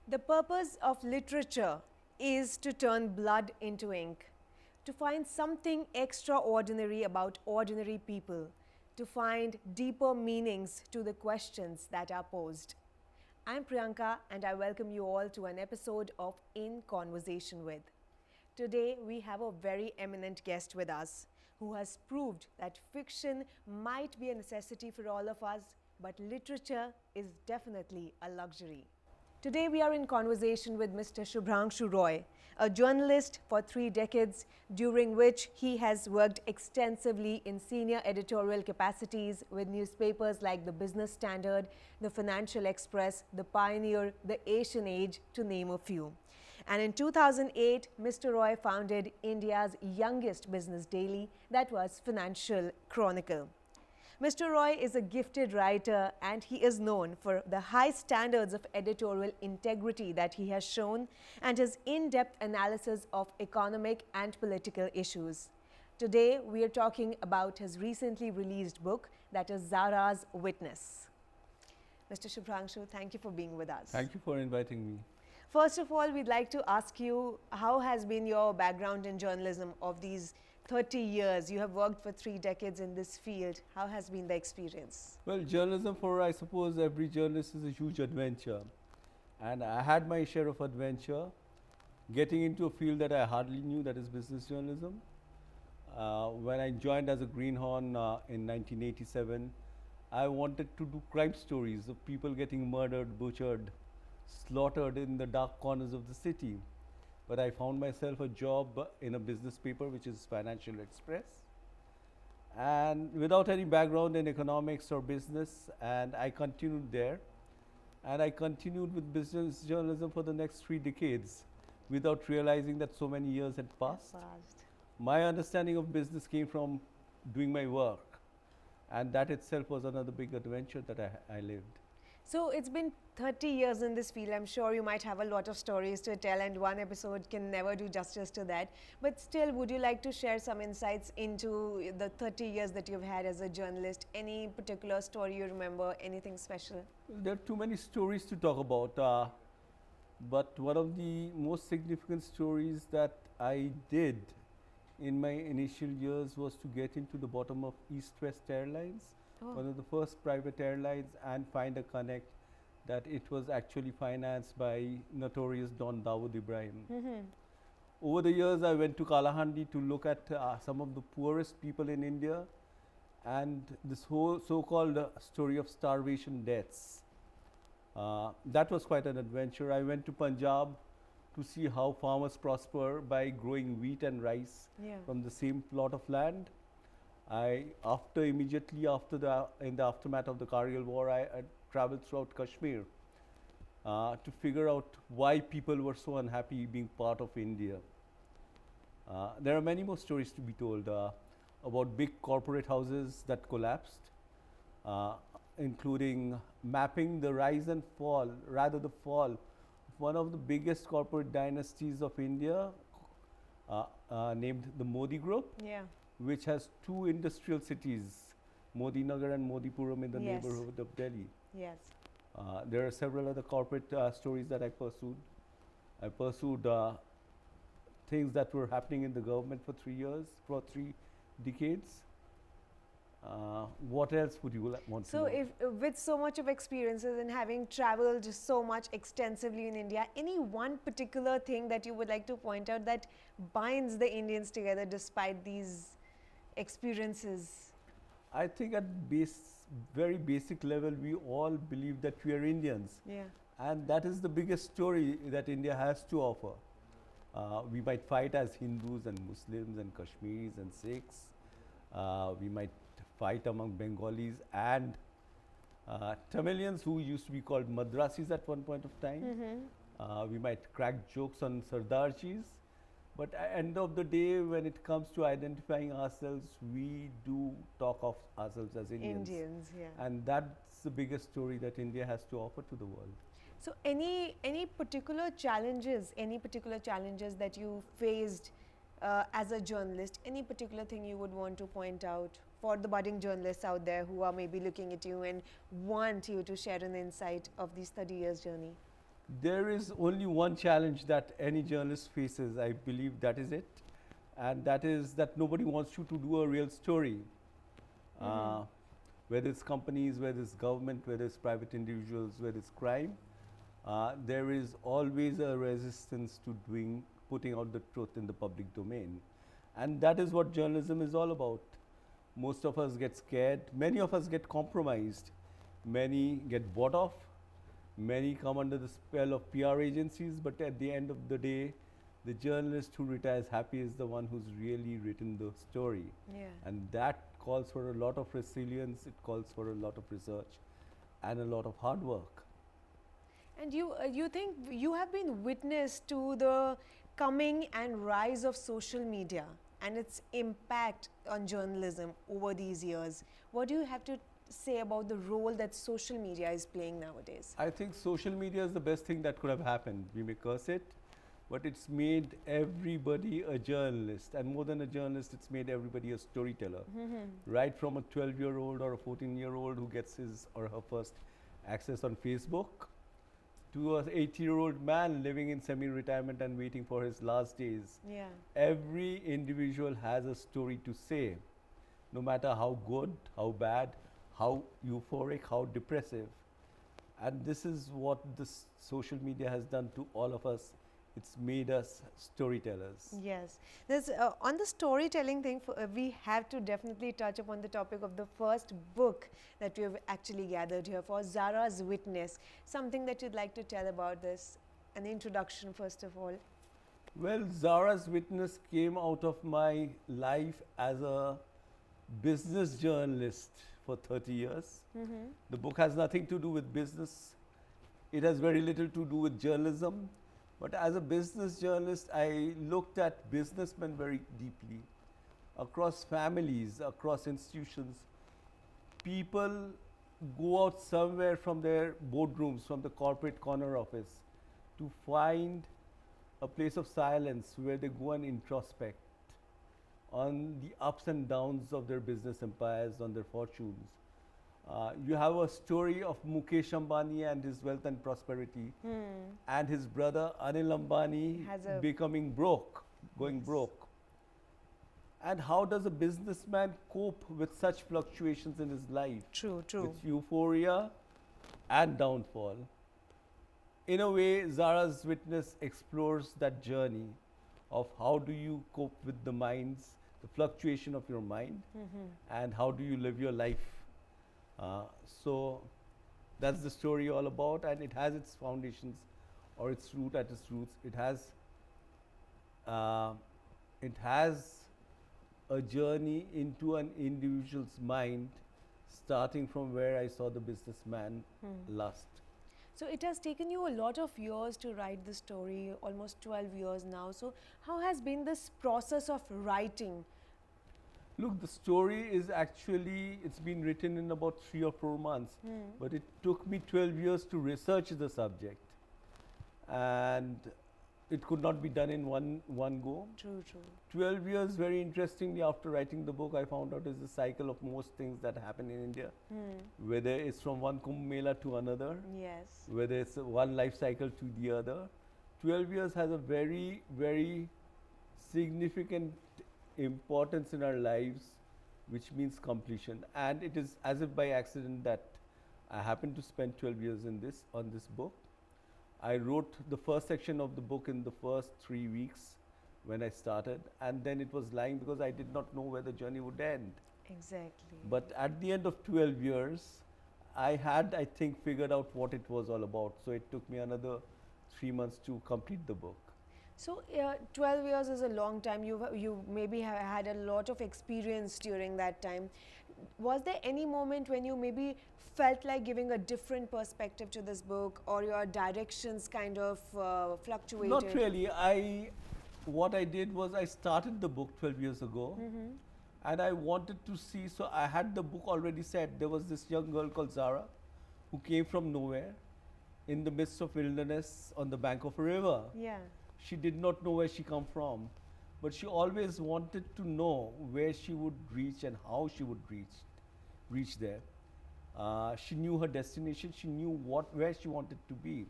The purpose of literature is to turn blood into ink, to find something extraordinary about ordinary people, to find deeper meanings to the questions that are posed. I'm Priyanka and I welcome you all to an episode of In Conversation With. Today we have a very eminent guest with us who has proved that fiction might be a necessity for all of us, but literature is definitely a luxury. Today we are in conversation with Mr. Shubhranshu Roy, a journalist for 3 decades, during which he has worked extensively in senior editorial capacities with newspapers like the Business Standard, the Financial Express, the Pioneer, the Asian Age, to name a few. And in 2008, Mr. Roy founded India's youngest business daily, that was Financial Chronicle. Mr. Roy is a gifted writer and he is known for the high standards of editorial integrity that he has shown and his in-depth analysis of economic and political issues. Today, we are talking about his recently released book, that is Zaras Witness. Mr. Shubhranshu, thank you for being with us. Thank you for inviting me. First of all, we'd like to ask you, how has been your background in journalism of these 30 years? You have worked for 3 decades in this field. How has been the experience? Well, journalism for, I suppose, every journalist is a huge adventure. And I had my share of adventure getting into a field that I hardly knew, that is business journalism. When I joined as a greenhorn in 1987, I wanted to do crime stories of people getting murdered, butchered, slaughtered in the dark corners of the city. But I found myself a job in a business paper, which is Financial Express, and without any background in economics or business, and I continued there. And I continued with business journalism for the next 3 decades without realizing that so many years had passed. My understanding of business came from doing my work, and that itself was another big adventure that I lived. So it's been 30 years in this field. I'm sure you might have a lot of stories to tell, and one episode can never do justice to that. But still, would you like to share some insights into the 30 years that you've had as a journalist? Any particular story you remember, anything special? There are too many stories to talk about, but one of the most significant stories that I did in my initial years was to get into the bottom of East-West Airlines, one of the first private airlines, and find a connect that it was actually financed by notorious Don Dawood Ibrahim. Over the years, I went to Kalahandi to look at some of the poorest people in India, and this whole so-called story of starvation deaths. That was quite an adventure. I went to Punjab to see how farmers prosper by growing wheat and rice from the same plot of land. Immediately after in the aftermath of the Kargil war, I traveled throughout Kashmir to figure out why people were so unhappy being part of India. There are many more stories to be told about big corporate houses that collapsed, including mapping the rise and fall, rather the fall, of one of the biggest corporate dynasties of India, named the Modi Group, which has 2 industrial cities, Modi Nagar and Modipuram, in the neighborhood of Delhi. There are several other corporate stories that I pursued. I pursued things that were happening in the government for 3 decades. What else would you want to know? So with so much of experiences and having traveled so much extensively in India, any one particular thing that you would like to point out that binds the Indians together despite these experiences? I think at very basic level, we all believe that we are Indians. And that is the biggest story that India has to offer. We might fight as Hindus and Muslims and Kashmiris and Sikhs. We might fight among Bengalis and Tamilians, who used to be called Madrasis at one point of time. We might crack jokes on Sardarjis. But at the end of the day, when it comes to identifying ourselves, we do talk of ourselves as Indians. And that's the biggest story that India has to offer to the world. So any particular challenges that you faced as a journalist, any particular thing you would want to point out for the budding journalists out there who are maybe looking at you and want you to share an insight of these 30 years journey? There is only one challenge that any journalist faces. I believe that is it. And that is that nobody wants you to do a real story. Uh, whether it's companies, whether it's government, whether it's private individuals, whether it's crime, there is always a resistance to putting out the truth in the public domain. And that is what journalism is all about. Most of us get scared, many of us get compromised, many get bought off, many come under the spell of PR agencies, but at the end of the day, the journalist who retires happy is the one who's really written the story. Yeah. And that calls for a lot of resilience, it calls for a lot of research and a lot of hard work. And you think you have been witness to the coming and rise of social media and its impact on journalism over these years. What do you have to say about the role that social media is playing nowadays? I think social media is the best thing that could have happened. We may curse it, but it's made everybody a journalist. And more than a journalist, it's made everybody a storyteller. Right from a 12-year-old or a 14-year-old who gets his or her first access on Facebook, to an 80-year-old man living in semi-retirement and waiting for his last days. Yeah. Every individual has a story to say, no matter how good, how bad, how euphoric, how depressive. And this is what this social media has done to all of us. It's made us storytellers. Yes. There's, on the storytelling thing, we have to definitely touch upon the topic of the first book that we have actually gathered here for, Zaras Witness. Something that you'd like to tell about this, an introduction first of all. Well, Zaras Witness came out of my life as a business journalist for 30 years. The book has nothing to do with business. It has very little to do with journalism. But as a business journalist, I looked at businessmen very deeply. Across families, across institutions, people go out somewhere from their boardrooms, from the corporate corner office, to find a place of silence where they go and introspect on the ups and downs of their business empires, on their fortunes. You have a story of Mukesh Ambani and his wealth and prosperity, and his brother Anil Ambani becoming broke, going broke. And how does a businessman cope with such fluctuations in his life? True, true. With euphoria and downfall. In a way, Zaras Witness explores that journey of how do you cope with the minds, the fluctuation of your mind, and how do you live your life. So that's the story all about, and it has its foundations or its root at its roots. It has a journey into an individual's mind, starting from where I saw the businessman last. So it has taken you a lot of years to write the story, almost 12 years now. So how has been this process of writing? Look, the story is actually, it's been written in about 3 or 4 months, but it took me 12 years to research the subject. And it could not be done in one go. True, true. 12 years, very interestingly, after writing the book, I found out is the cycle of most things that happen in India. Whether it's from one Kumbh Mela to another, Yes. whether it's one life cycle to the other. 12 years has a very, very significant importance in our lives, which means completion. And it is as if by accident that I happened to spend 12 years on this book. I wrote the first section of the book in the first 3 weeks when I started, and then it was lying because I did not know where the journey would end. Exactly. But at the end of 12 years, I had, I think, figured out what it was all about. So it took me another 3 months to complete the book. So 12 years is a long time. You maybe have had a lot of experience during that time. Was there any moment when you maybe felt like giving a different perspective to this book, or your directions kind of fluctuated? Not really. What I did was I started the book 12 years ago, and I wanted to see, so I had the book already set. There was this young girl called Zara who came from nowhere in the midst of wilderness on the bank of a river. Yeah. She did not know where she come from, but she always wanted to know where she would reach and how she would reach there. She knew her destination. She knew where she wanted to be.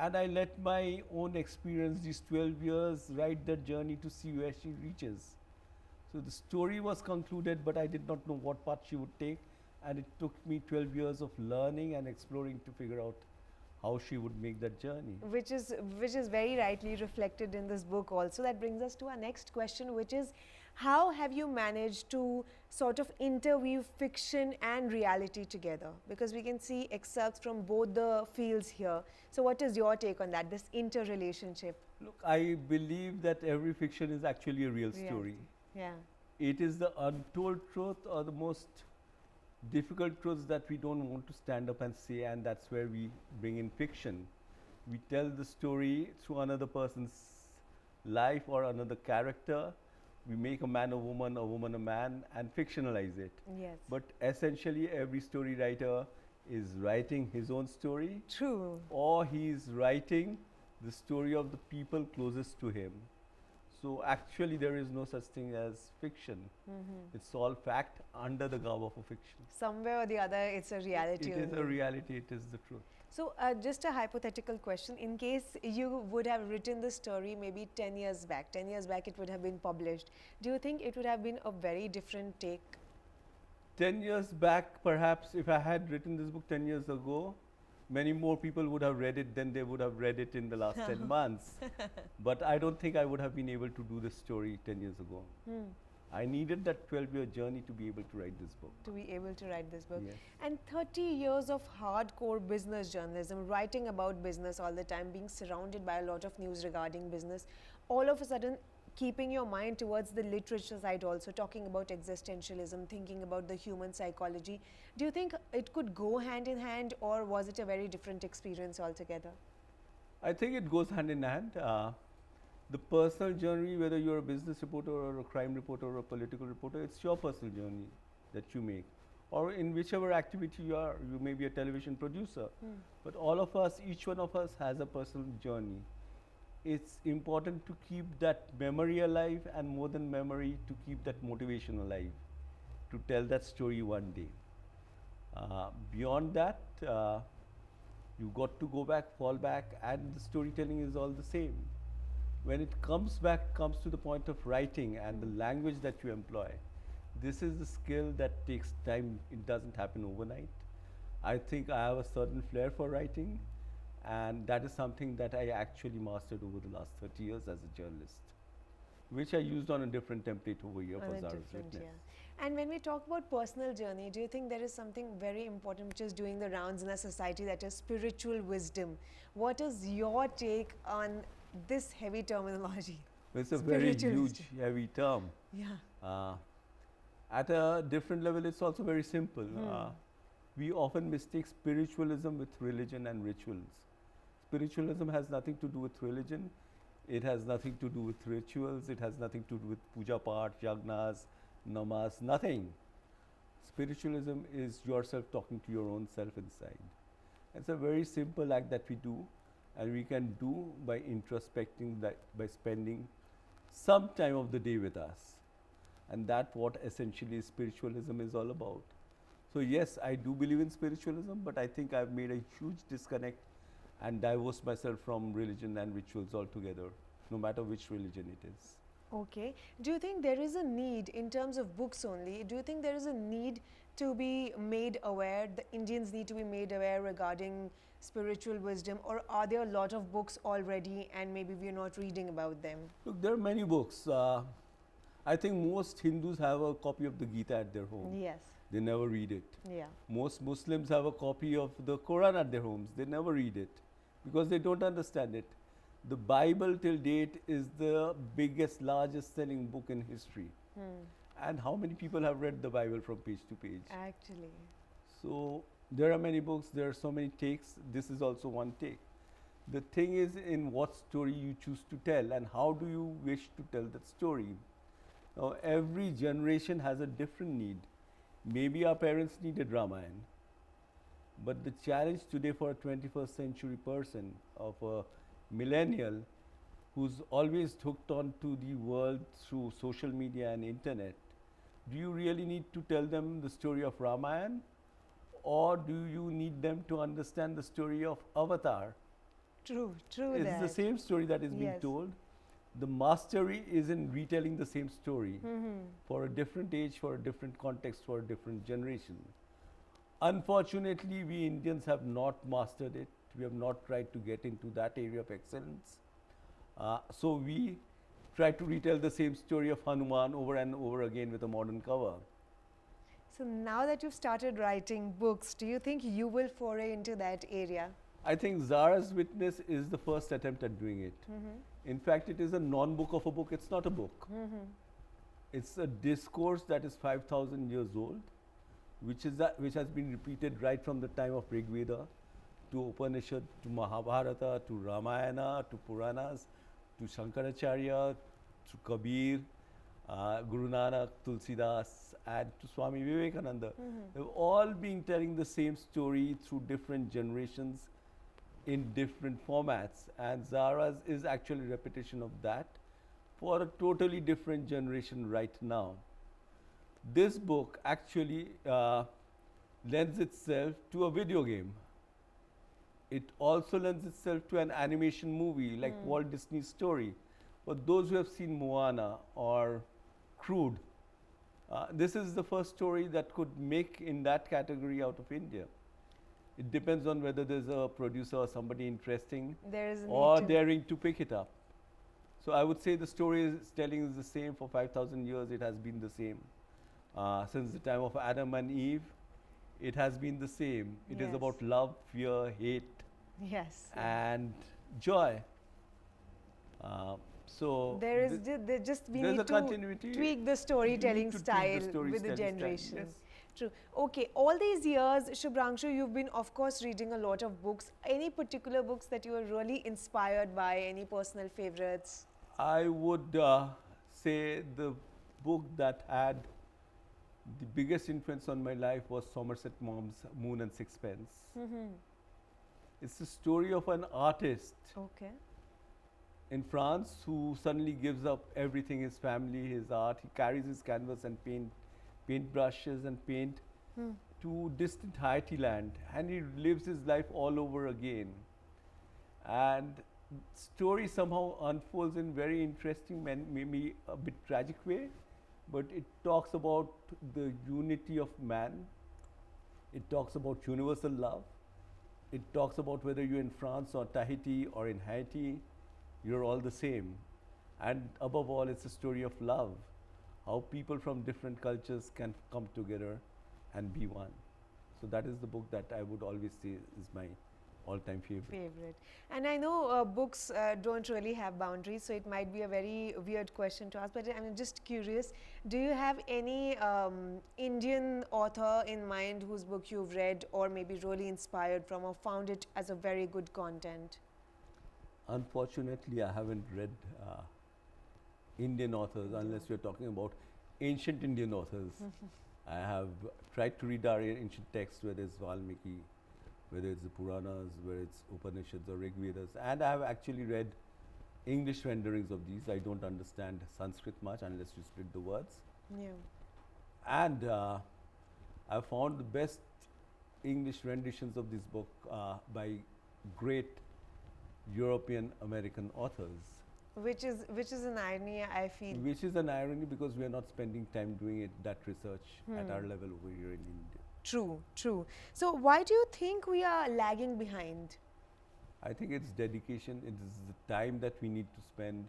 And I let my own experience, these 12 years, write that journey to see where she reaches. So the story was concluded, but I did not know what path she would take. And it took me 12 years of learning and exploring to figure out how she would make that journey. Which is very rightly reflected in this book also. That brings us to our next question, which is, how have you managed to sort of interweave fiction and reality together? Because we can see excerpts from both the fields here. So what is your take on that, this interrelationship? Look, I believe that every fiction is actually a real story. Yeah. It is the untold truth or the most difficult truths that we don't want to stand up and say, and that's where we bring in fiction. We tell the story through another person's life or another character. We make a man a woman a man, and fictionalize it. Yes. But essentially, every story writer is writing his own story, True. or he is writing the story of the people closest to him. So actually, there is no such thing as fiction. It's all fact under the garb of a fiction. Somewhere or the other, it's a reality. It is a only. reality, it is the truth. So just a hypothetical question, in case you would have written the story maybe 10 years back, 10 years back it would have been published, do you think it would have been a very different take? 10 years back, perhaps, if I had written this book 10 years ago, many more people would have read it than they would have read it in the last 10 months. But I don't think I would have been able to do this story 10 years ago. I needed that 12-year journey to be able to write this book. To be able to write this book. Yes. And 30 years of hardcore business journalism, writing about business all the time, being surrounded by a lot of news regarding business, all of a sudden keeping your mind towards the literature side also, talking about existentialism, thinking about the human psychology. Do you think it could go hand in hand, or was it a very different experience altogether? I think it goes hand in hand. The personal journey, whether you're a business reporter or a crime reporter or a political reporter, it's your personal journey that you make. Or in whichever activity you are, you may be a television producer. But all of us, each one of us has a personal journey. It's important to keep that memory alive, and more than memory, to keep that motivation alive, to tell that story one day. Beyond that, you got to go back, fall back, and the storytelling is all the same. When it comes to the point of writing and the language that you employ, this is the skill that takes time. It doesn't happen overnight. I think I have a certain flair for writing, and that is something that I actually mastered over the last 30 years as a journalist, which I used on a different template over here for Zaras Witness. Yeah. And when we talk about personal journey, do you think there is something very important which is doing the rounds in our society, that is spiritual wisdom? What is your take on this heavy terminology? It's a very huge, heavy term. Yeah. At a different level, it's also very simple. We often mistake spiritualism with religion and rituals. Spiritualism has nothing to do with religion. It has nothing to do with rituals. It has nothing to do with puja path, yagnas, namas, nothing. Spiritualism is yourself talking to your own self inside. It's a very simple act that we do, and we can do by introspecting, that by spending some time of the day with us. And that's what essentially spiritualism is all about. So yes, I do believe in spiritualism, but I think I've made a huge disconnect and divorced myself from religion and rituals altogether, no matter which religion it is. Okay. Do you think there is a need, in terms of books only, do you think there is a need to be made aware, the Indians need to be made aware regarding spiritual wisdom, or are there a lot of books already and maybe we're not reading about them? Look, there are many books. I think most Hindus have a copy of the Gita at their home. Yes. They never read it. Yeah. Most Muslims have a copy of the Quran at their homes. They never read it because they don't understand it. The Bible till date is the biggest, largest selling book in history. And how many people have read the Bible from page to page? Actually. So there are many books, there are so many takes. This is also one take. The thing is in what story you choose to tell and how do you wish to tell that story. Now every generation has a different need. Maybe our parents needed Ramayana, but the challenge today for a 21st century person, of a millennial who's always hooked on to the world through social media and internet, do you really need to tell them the story of Ramayana, or do you need them to understand the story of Avatar? True, true It's that. the same story that is being Yes. told. The mastery is in retelling the same story for a different age, for a different context, for a different generation. Unfortunately, we Indians have not mastered it. We have not tried to get into that area of excellence. So we try to retell the same story of Hanuman over and over again with a modern cover. So now that you've started writing books, do you think you will foray into that area? I think Zaras Witness is the first attempt at doing it. In fact, it is a non-book of a book. It's not a book. It's a discourse that is 5,000 years old, which has been repeated right from the time of Rig Veda to Upanishad, to Mahabharata, to Ramayana, to Puranas, to Shankaracharya, to Kabir, Guru Nanak, Tulsidas, and to Swami Vivekananda. They've all been telling the same story through different generations in different formats, and Zaras is actually a repetition of that for a totally different generation right now. This book actually lends itself to a video game. It also lends itself to an animation movie like Walt Disney's story. For those who have seen Moana or Crude, this is the first story that could make in that category out of India. It depends on whether there's a producer or somebody interesting There is a or need to- daring to pick it up. So I would say the story is telling is the same for 5,000 years. It has been the same since the time of Adam and Eve. It has been the same. It is Yes. about love, fear, hate, Yes. and joy. So There is just we there's need a to continuity. tweak the We storytelling need to tweak the style with the storytelling style, generations. yes. True. Okay. All these years, Shubhranshu, you've been, of course, reading a lot of books. Any particular books that you were really inspired by? Any personal favorites? I would say the book that had the biggest influence on my life was Somerset Maugham's Moon and Sixpence. It's the story of an artist Okay. in France who suddenly gives up everything, his family, his art. He carries his canvas and paint brushes and paint to distant Haiti land, and he lives his life all over again. And story somehow unfolds in very interesting, maybe a bit tragic way, but it talks about the unity of man. It talks about universal love. It talks about whether you're in France or Tahiti or in Haiti, you're all the same. And above all, it's a story of love, how people from different cultures can come together and be one. So that is the book that I would always say is my all-time favorite. And I know books don't really have boundaries, so it might be a very weird question to ask, but I'm just curious, do you have any Indian author in mind whose book you've read or maybe really inspired from or found it as a very good content? Unfortunately, I haven't read Indian authors unless you're talking about ancient Indian authors. I have tried to read our ancient texts, whether it's Valmiki, whether it's the Puranas, whether it's Upanishads or Rig Vedas, and I have actually read English renderings of these. I don't understand Sanskrit much unless you split the words. Yeah. And I found the best English renditions of this book by great European American authors. Which is an irony, I feel. Which is an irony because we are not spending time doing that research at our level over here in India. True, true. So why do you think we are lagging behind? I think it's dedication, it is the time that we need to spend.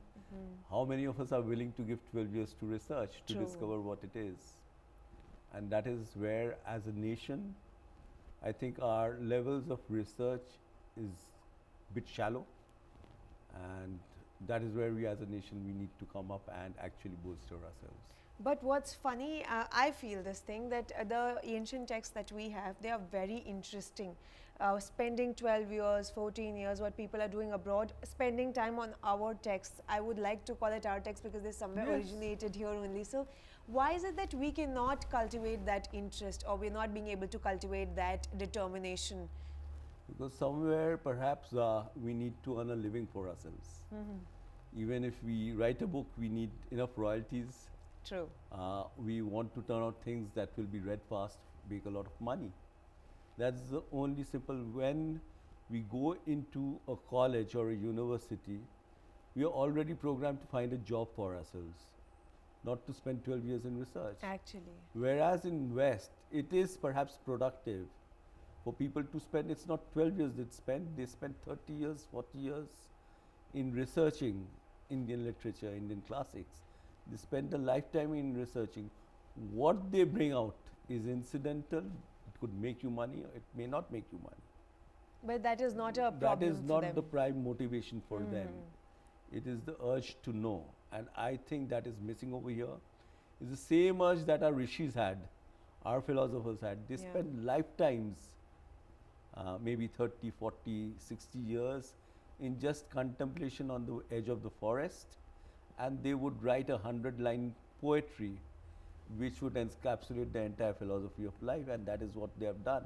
How many of us are willing to give 12 years to research to True. discover what it is? And that is where, as a nation, I think our levels of research is a bit shallow, and that is where we as a nation, we need to come up and actually bolster ourselves. But what's funny, I feel this thing that the ancient texts that we have, they are very interesting. Spending 12 years, 14 years, what people are doing abroad, spending time on our texts. I would like to call it our text because they somewhere Yes. originated here only. So why is it that we cannot cultivate that interest, or we're not being able to cultivate that determination? Because somewhere perhaps we need to earn a living for ourselves. Even if we write a book, we need enough royalties. True. We want to turn out things that will be read fast, make a lot of money. That's the only simple. When we go into a college or a university, we are already programmed to find a job for ourselves, not to spend 12 years in research. Actually. Whereas in West, it is perhaps productive for people to spend, it's not 12 years they spend 30 years, 40 years in researching Indian literature, Indian classics. They spend a lifetime in researching. What they bring out is incidental. It could make you money, or it may not make you money. But that is not a problem That is for not them. the prime motivation for them. It is the urge to know. And I think that is missing over here. It's the same urge that our rishis had, our philosophers had. They Yeah. spent lifetimes, maybe 30, 40, 60 years in just contemplation on the edge of the forest, and they would write 100-line poetry which would encapsulate the entire philosophy of life, and that is what they have done.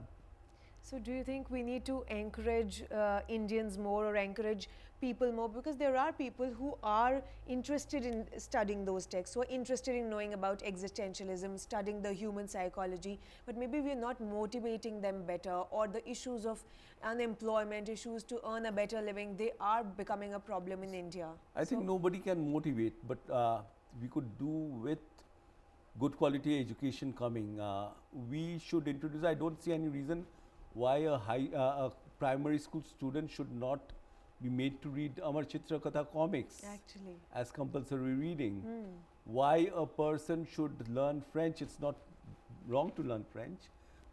So do you think we need to encourage Indians more or encourage people more? Because there are people who are interested in studying those texts, who are interested in knowing about existentialism, studying the human psychology, but maybe we are not motivating them better, or the issues of unemployment, issues to earn a better living, they are becoming a problem in India. I think nobody can motivate, but we could do with good quality education coming. We should introduce, I don't see any reason why a primary school student should not be made to read Amar Chitra Katha comics Actually. as compulsory reading. Why a person should learn French, it's not wrong to learn French,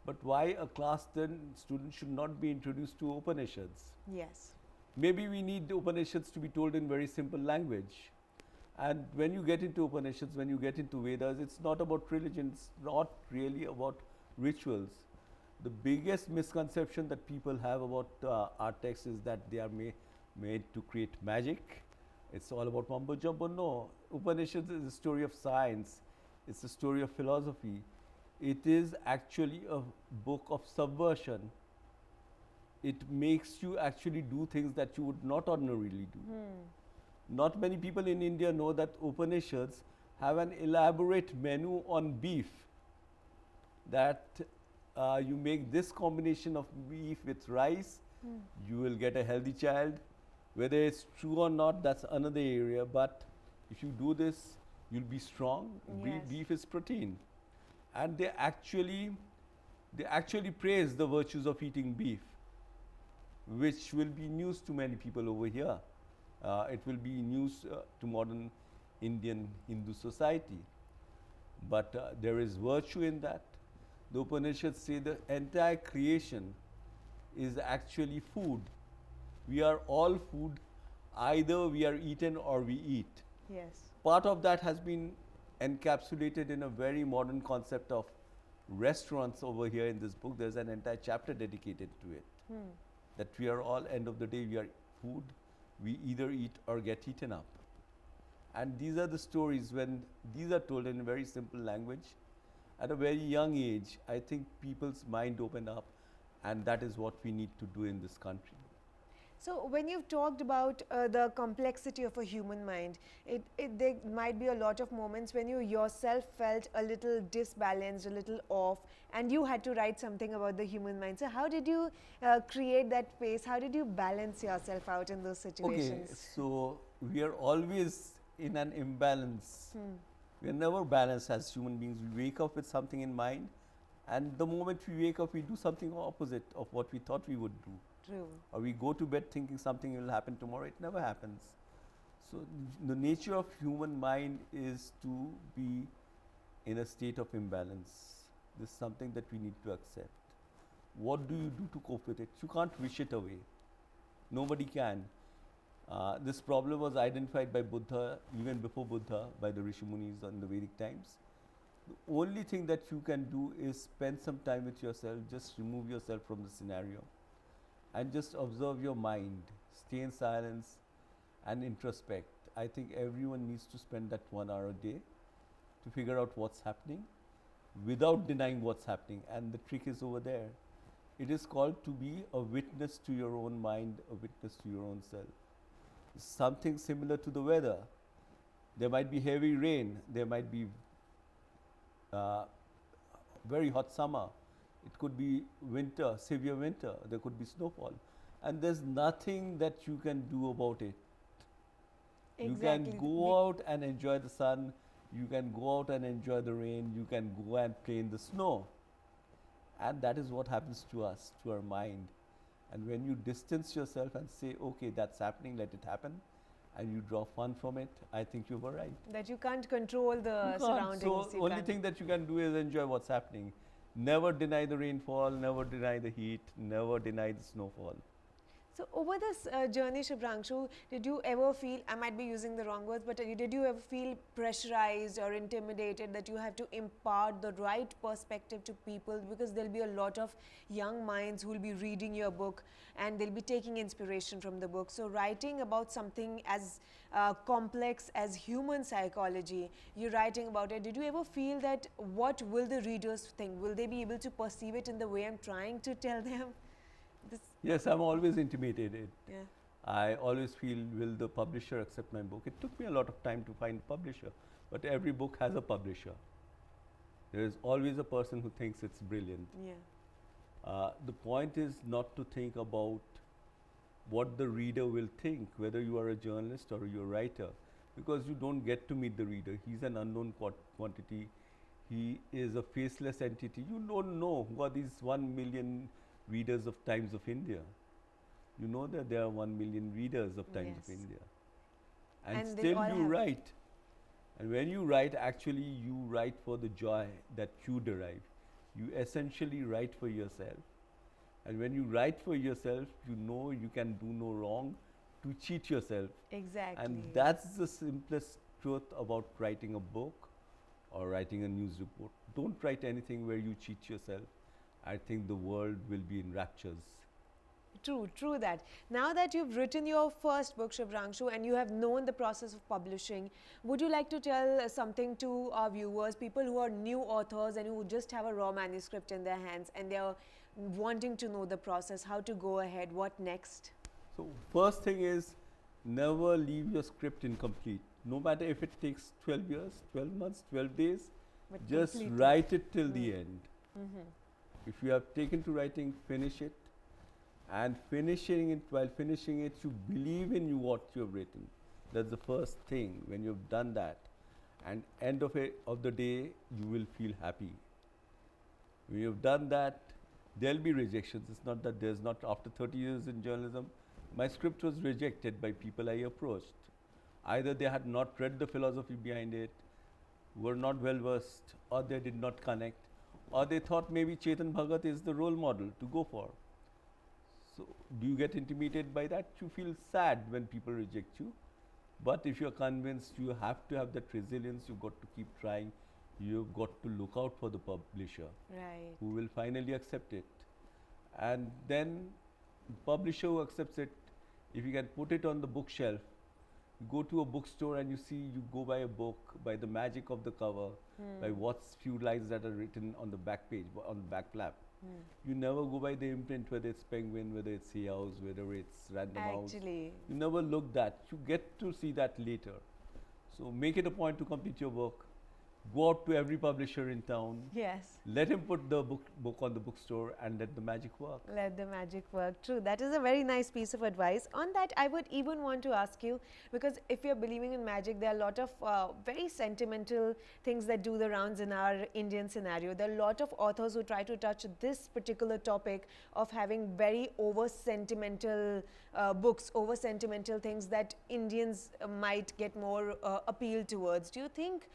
but why a class 10 student should not be introduced to Upanishads. Yes. Maybe we need the Upanishads to be told in very simple language. And when you get into Upanishads, when you get into Vedas, it's not about religion, it's not really about rituals. The biggest misconception that people have about our texts is that they are made to create magic. It's all about mumbo jumbo. No, Upanishads is a story of science. It's a story of philosophy. It is actually a book of subversion. It makes you actually do things that you would not ordinarily do. Not many people in India know that Upanishads have an elaborate menu on beef, that you make this combination of beef with rice, you will get a healthy child. Whether it's true or not, that's another area, but if you do this, you'll be strong. Yes. Beef is protein. And they actually praise the virtues of eating beef, which will be news to many people over here. It will be news to modern Indian Hindu society. But there is virtue in that. The Upanishads say the entire creation is actually food. We are all food. Either we are eaten or we eat. Yes. Part of that has been encapsulated in a very modern concept of restaurants over here in this book. There's an entire chapter dedicated to it. That we are all, end of the day, we are food. We either eat or get eaten up. And these are the stories, when these are told in a very simple language, at a very young age, I think people's mind open up, and that is what we need to do in this country. So when you've talked about the complexity of a human mind, there might be a lot of moments when you yourself felt a little disbalanced, a little off, and you had to write something about the human mind. So how did you create that space? How did you balance yourself out in those situations? Okay, so we are always in an imbalance. We are never balanced as human beings. We wake up with something in mind, and the moment we wake up, we do something opposite of what we thought we would do. True. Or we go to bed thinking something will happen tomorrow. It never happens. So the nature of human mind is to be in a state of imbalance. This is something that we need to accept. What do you do to cope with it? You can't wish it away. Nobody can. This problem was identified by Buddha, even before Buddha, by the Rishi Munis in the Vedic times. The only thing that you can do is spend some time with yourself, just remove yourself from the scenario, and just observe your mind, stay in silence and introspect. I think everyone needs to spend that 1 hour a day to figure out what's happening without denying what's happening. And the trick is over there. It is called to be a witness to your own mind, a witness to your own self. Something similar to the weather. There might be heavy rain, there might be very hot summer. It could be winter, severe winter, there could be snowfall. and there's nothing that you can do about it. You Exactly. can go out and enjoy the sun, you can go out and enjoy the rain, you can go and play in the snow. And that is what happens to us, to our mind. And when you distance yourself and say, okay, that's happening, let it happen, and you draw fun from it, I think you were right. That you can't control the You can't. surroundings. So you only can't. thing that you can do is enjoy what's happening. Never deny the rainfall, never deny the heat, never deny the snowfall. So over this journey, Shubhranshu, did you ever feel, I might be using the wrong words, but did you ever feel pressurized or intimidated that you have to impart the right perspective to people, because there'll be a lot of young minds who will be reading your book and they'll be taking inspiration from the book. So writing about something as complex as human psychology, you're writing about it. Did you ever feel that what will the readers think? Will they be able to perceive it in the way I'm trying to tell them? This, Yes, I'm always intimidated. yeah. I always feel, will the publisher accept my book? It took me a lot of time to find a publisher, but every book has a publisher. There is always a person who thinks it's brilliant. Yeah. The point is not to think about what the reader will think, whether you are a journalist or you're a writer, because you don't get to meet the reader. He's an unknown quantity. He is a faceless entity. You don't know who are these 1 million readers of Times of India. You know that there are 1 million readers of Times of Yes. India. And And they still all you have- write. And when you write, actually you write for the joy that you derive. You essentially write for yourself. And when you write for yourself, you know you can do no wrong to cheat yourself. Exactly. And that's the simplest truth about writing a book or writing a news report. Don't write anything where you cheat yourself. I think the world will be in raptures. True, true that. Now that you've written your first book, Shubhranshu, and you have known the process of publishing, would you like to tell something to our viewers, people who are new authors and who just have a raw manuscript in their hands and they're wanting to know the process, how to go ahead, what next? So first thing is, never leave your script incomplete. No matter if it takes 12 years, 12 months, 12 days, But just complete it. write it till the end. Mhm. If you have taken to writing, finish it. And finishing it, while finishing it, you believe in what you have written. That's the first thing. When you've done that, and end of the day, you will feel happy. When you've done that, there'll be rejections. It's not that there's not. After 30 years in journalism, my script was rejected by people I approached. Either they had not read the philosophy behind it, were not well versed, or they did not connect, or they thought maybe Chetan Bhagat is the role model to go for. So do you get intimidated by that? You feel sad when people reject you. But if you're convinced, you have to have that resilience. You've got to keep trying. You've got to look out for the publisher Right. who will finally accept it. And then publisher who accepts it, if you can put it on the bookshelf, you go to a bookstore and you see, you go by a book, by the magic of the cover, by what's few lines that are written on the back page, on the back flap. You never go by the imprint, whether it's Penguin, whether it's Hay House, whether it's Random House. Actually, You never look that. You get to see that later. So make it a point to complete your work. Go out to every publisher in town. yes. Let him put the book on the bookstore and let the magic work. Let the magic work. True. That is a very nice piece of advice. On that, I would even want to ask you, because if you're believing in magic, there are a lot of very sentimental things that do the rounds in our Indian scenario. There are a lot of authors who try to touch this particular topic of having very over sentimental books, over sentimental things that Indians might get more appeal towards. Do you think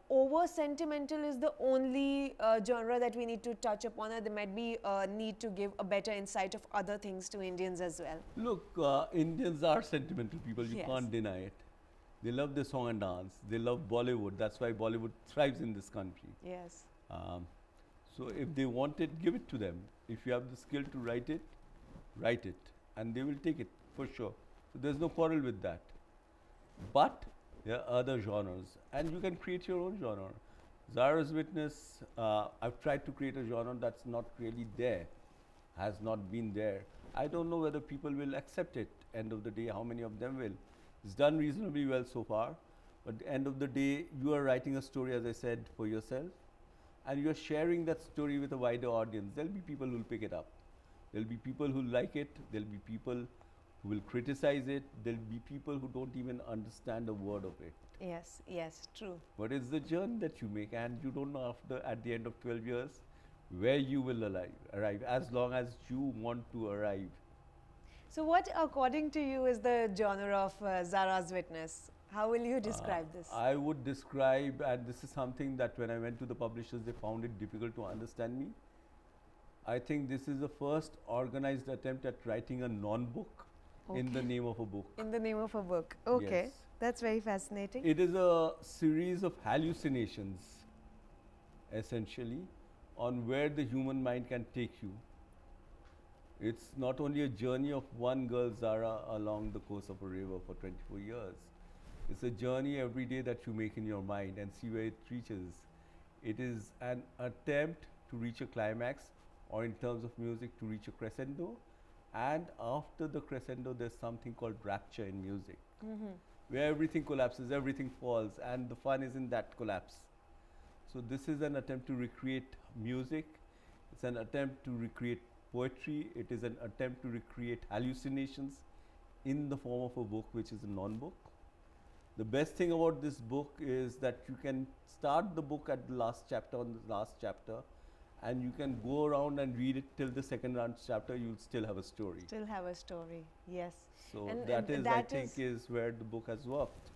over sentimental is the only genre that we need to touch upon, or there might be a need to give a better insight of other things to Indians as well? Look, Indians are sentimental people. You Yes. can't deny it. They love the song and dance. They love Bollywood. That's why Bollywood thrives in this country. Yes. So if they want it, give it to them. If you have the skill to write it, and they will take it for sure. So there's no quarrel with that. But there are other genres, and you can create your own genre. Zaras Witness, I've tried to create a genre that's not really there, has not been there. I don't know whether people will accept it. End of the day, how many of them will? It's done reasonably well so far, but at the end of the day, you are writing a story, as I said, for yourself, and you're sharing that story with a wider audience. There'll be people who will pick it up. There'll be people who like it, there'll be people who will criticize it, there'll be people who don't even understand a word of it. Yes, yes, true. But it's the journey that you make, and you don't know at the end of 12 years where you will arrive, as long as you want to arrive. So what, according to you, is the genre of Zaras Witness? How will you describe this? I would describe, and this is something that when I went to the publishers, they found it difficult to understand me. I think this is the first organized attempt at writing a non-book in the name of a book. In the name of a book. Okay. Yes. That's very fascinating. It is a series of hallucinations, essentially, on where the human mind can take you. It's not only a journey of one girl, Zara, along the course of a river for 24 years. It's a journey every day that you make in your mind and see where it reaches. It is an attempt to reach a climax, or in terms of music, to reach a crescendo. And after the crescendo, there's something called rapture in music, where everything collapses, everything falls, and the fun is in that collapse. So this is an attempt to recreate music. It's an attempt to recreate poetry. It is an attempt to recreate hallucinations in the form of a book, which is a non-book. The best thing about this book is that you can start the book at the last chapter, and you can go around and read it till the second chapter. You'll still have a story. Still have a story, yes. So And that is, I think, is where the book has worked.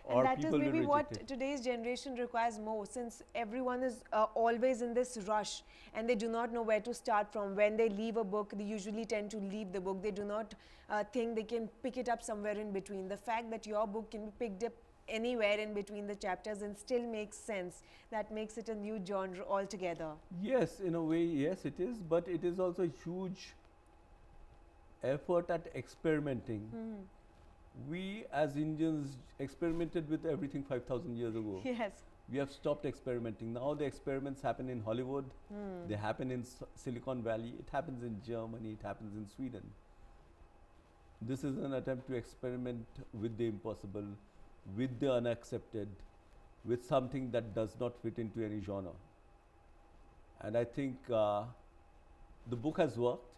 And that is people will maybe reject what it. today's generation requires more, since everyone is always in this rush and they do not know where to start from. When they leave a book, they usually tend to leave the book. They do not think they can pick it up somewhere in between. The fact that your book can be picked up anywhere in between the chapters and still makes sense, that makes it a new genre altogether. Yes, in a way, yes, it is, but it is also a huge effort at experimenting. We as Indians experimented with everything 5,000 years ago. Yes. We have stopped experimenting. Now the experiments happen in Hollywood, they happen in Silicon Valley, it happens in Germany, it happens in Sweden. This is an attempt to experiment with the impossible, with the unaccepted, with something that does not fit into any genre. And I think the book has worked.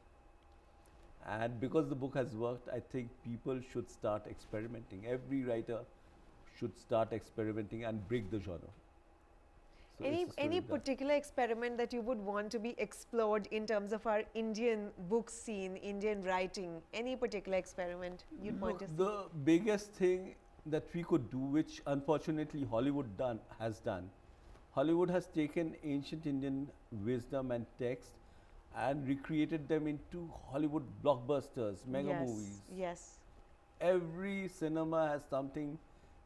And because the book has worked, I think people should start experimenting. Every writer should start experimenting and break the genre. So Any particular experiment that you would want to be explored in terms of our Indian book scene, Indian writing? Any particular experiment you'd want to see? The biggest thing that we could do, which unfortunately Hollywood has done, Hollywood has taken ancient Indian wisdom and text and recreated them into Hollywood blockbusters, mega movies. Yes. Every cinema has something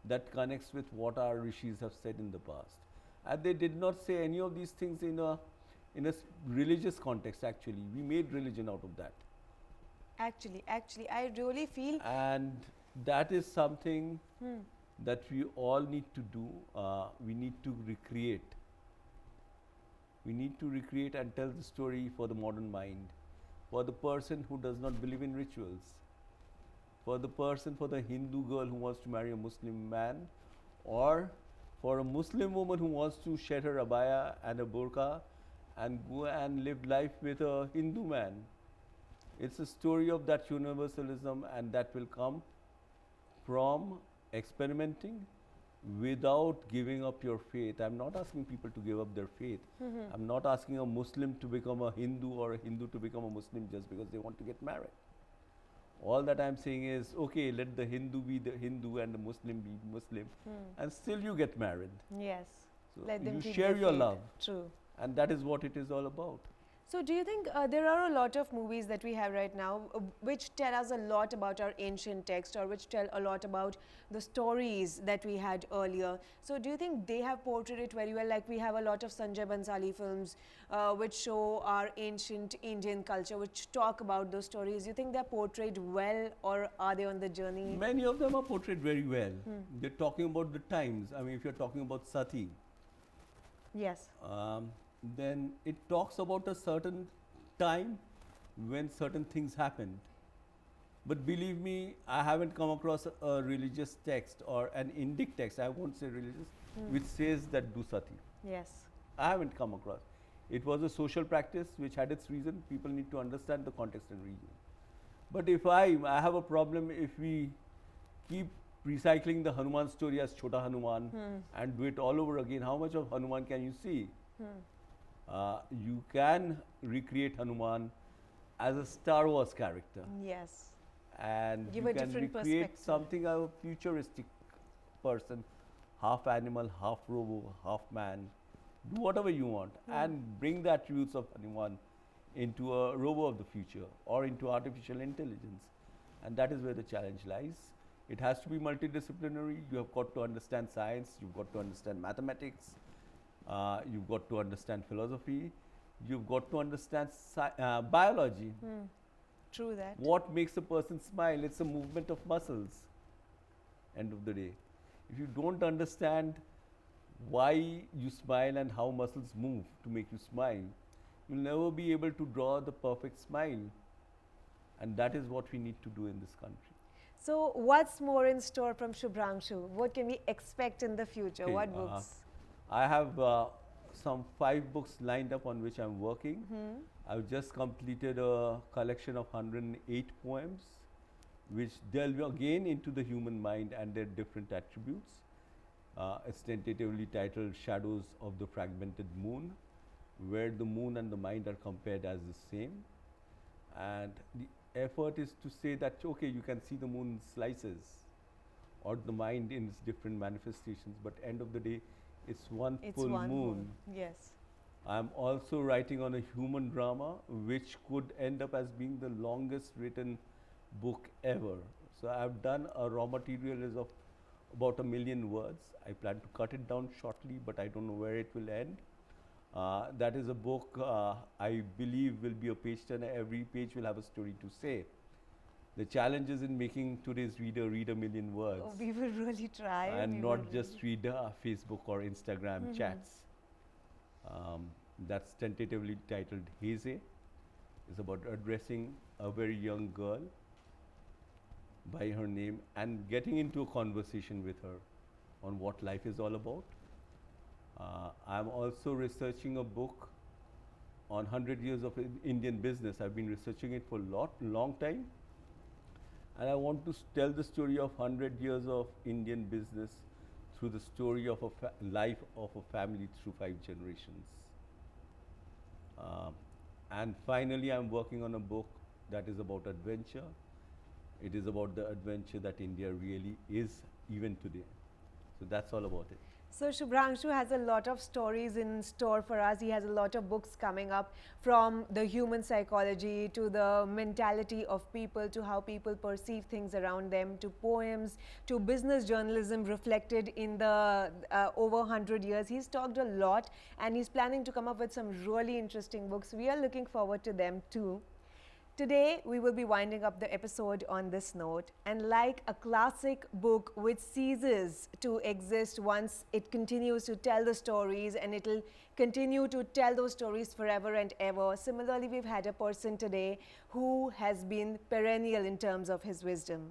that connects with what our rishis have said in the past. And they did not say any of these things in a religious context, actually. We made religion out of that. Actually, I really feel. And that is something that we all need to do. We need to recreate. We need to recreate and tell the story for the modern mind, for the person who does not believe in rituals, for the Hindu girl who wants to marry a Muslim man, or for a Muslim woman who wants to shed her abaya and a burqa and go and live life with a Hindu man. It's a story of that universalism, and that will come from experimenting without giving up your faith. I'm not asking people to give up their faith. I'm not asking a Muslim to become a Hindu or a Hindu to become a Muslim just because they want to get married. All that I'm saying is, okay, let the Hindu be the Hindu and the Muslim be Muslim, and still you get married. Yes. So Let them you keep share their your faith. love, True. and that is what it is all about. So do you think there are a lot of movies that we have right now which tell us a lot about our ancient text, or which tell a lot about the stories that we had earlier? So do you think they have portrayed it very well? Like we have a lot of Sanjay Bansali films which show our ancient Indian culture, which talk about those stories. Do you think they're portrayed well, or are they on the journey? Many of them are portrayed very well. They're talking about the times. I mean, if you're talking about Sati, Yes. then it talks about a certain time when certain things happened. But believe me, I haven't come across a religious text or an Indic text, I won't say religious, which says that do sati. Yes. I haven't come across. It was a social practice which had its reason. People need to understand the context and region. But if I have a problem if we keep recycling the Hanuman story as Chota Hanuman and do it all over again. How much of Hanuman can you see? You can recreate Hanuman as a Star Wars character. Yes. And Give you a can different recreate perspective. something of a futuristic person, half animal, half robo, half man. Do whatever you want and bring the attributes of Hanuman into a robo of the future or into artificial intelligence. And that is where the challenge lies. It has to be multidisciplinary. You have got to understand science, you've got to understand mathematics, you've got to understand philosophy, you've got to understand biology. True that. What makes a person smile? It's a movement of muscles, end of the day. If you don't understand why you smile and how muscles move to make you smile, you'll never be able to draw the perfect smile. And that is what we need to do in this country. So what's more in store from Shubhranshu? What can we expect in the future? Okay, What books? I have some 5 books lined up on which I'm working. I've just completed a collection of 108 poems which delve again into the human mind and their different attributes. It's tentatively titled Shadows of the Fragmented Moon, where the moon and the mind are compared as the same. And the effort is to say that, okay, you can see the moon in slices or the mind in its different manifestations, but end of the day, it's one full moon. Yes. I'm also writing on a human drama, which could end up as being the longest written book ever. So I've done a raw material is of about 1 million words. I plan to cut it down shortly, but I don't know where it will end. That is a book I believe will be a page turner. Every page will have a story to say. The challenge is in making today's reader read 1 million words. Oh, we will really try. And we not will just read Facebook or Instagram chats. That's tentatively titled Haze. It's about addressing a very young girl by her name and getting into a conversation with her on what life is all about. I'm also researching a book on 100 years of Indian business. I've been researching it for a long time. And I want to tell the story of 100 years of Indian business through the story of a life of a family through 5 generations. And finally, I'm working on a book that is about adventure. It is about the adventure that India really is even today. So that's all about it. So Shubhranshu has a lot of stories in store for us. He has a lot of books coming up, from the human psychology to the mentality of people to how people perceive things around them, to poems, to business journalism reflected in the over 100 years. He's talked a lot and he's planning to come up with some really interesting books. We are looking forward to them too. Today, we will be winding up the episode on this note, and like a classic book which ceases to exist once it continues to tell the stories, and it will continue to tell those stories forever and ever. Similarly, we've had a person today who has been perennial in terms of his wisdom.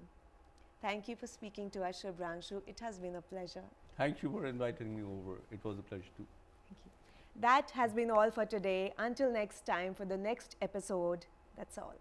Thank you for speaking to us, Shubhranshu. It has been a pleasure. Thank you for inviting me over. It was a pleasure too. Thank you. That has been all for today. Until next time, for the next episode, that's all.